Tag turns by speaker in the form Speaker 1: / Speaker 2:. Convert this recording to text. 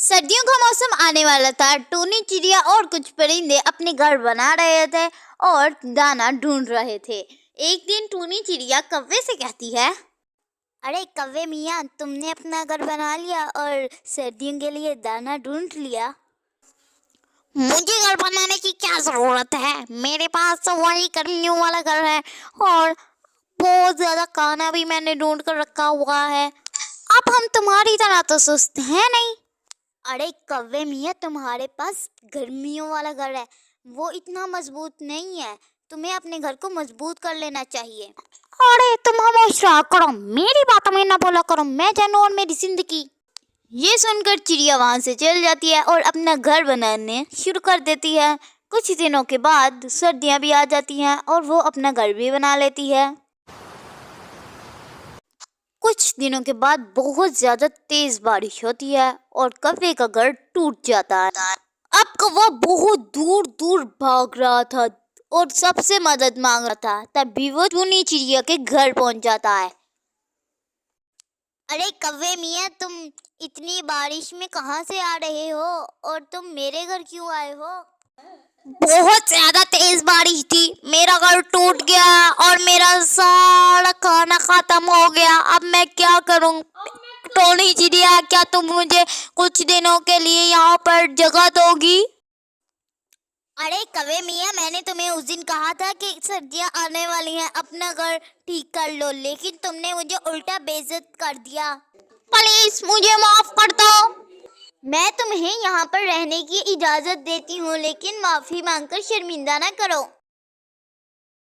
Speaker 1: सर्दियों का मौसम आने वाला था। टूनी चिड़िया और कुछ परिंदे अपने घर बना रहे थे और दाना ढूंढ रहे थे। एक दिन टूनी चिड़िया कौवे से कहती है, अरे कौवे मियाँ, तुमने अपना घर बना लिया और सर्दियों के लिए दाना ढूंढ लिया। मुझे घर बनाने की क्या जरूरत है, मेरे पास तो वही गर्मियों वाला घर है और बहुत ज्यादा खाना भी मैंने ढूंढ कर रखा हुआ है। अब हम तुम्हारी तरह तो सुस्त हैं नहीं। अरे कौवे मियाँ, तुम्हारे पास गर्मियों वाला घर है, वो इतना मजबूत नहीं है, तुम्हें अपने घर को मजबूत कर लेना चाहिए। अरे तुम हमेशा करो, मेरी बातों में ना बोला करो, मैं जानू और मेरी जिंदगी। ये सुनकर चिड़िया वहां से चल जाती है और अपना घर बनाने शुरू कर देती है। कुछ दिनों के बाद सर्दियां भी आ जाती हैं और वो अपना घर भी बना लेती है। कुछ दिनों के बाद बहुत ज्यादा तेज बारिश होती है और कौवे का घर टूट जाता है। अब कौवा बहुत दूर दूर भाग रहा था और सबसे मदद मांग रहा था, तभी वो टूनी चिड़िया के घर पहुंच जाता है। अरे कौवे मियाँ, तुम इतनी बारिश में कहाँ से आ रहे हो और तुम मेरे घर क्यों आए हो? बहुत ज्यादा तेज बारिश थी, मेरा घर टूट गया और मेरा सारा खाना खत्म हो गया। अब मैं क्या करूं? टोनी चिड़िया, क्या तुम मुझे कुछ दिनों के लिए यहाँ पर जगह दोगी? अरे कौवे मियाँ, मैंने तुम्हें उस दिन कहा था कि सर्दियाँ आने वाली हैं, अपना घर ठीक कर लो, लेकिन तुमने मुझे उल्टा बेइज्जत कर दिया। प्लीज मुझे माफ कर दो। मैं तुम्हें यहाँ पर रहने की इजाजत देती हूँ, लेकिन माफी मांगकर शर्मिंदा ना करो।